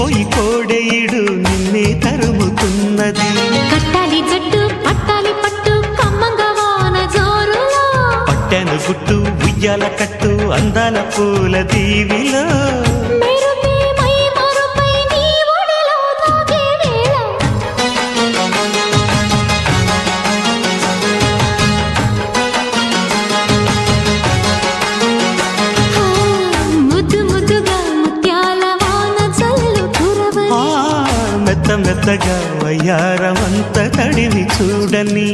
మురిసిపోయి కోడేయుడు నిన్నే తరుముతున్నది. కట్టాలి జట్టు పట్టాలి పట్టు కమ్మంగా వాన జోరులో, పట్టెను గుట్టు ఉయ్యాల కట్టు అందాల పూల దీవిలో, మెరుపే మై మరుపై నీ ఒడిలో తాగే వేళ, ముద్దు ముద్దుగా ముత్యాల వాన జల్లు కురవని, మెత్త మెత్తగా వయ్యారమంత తడివి చూడని.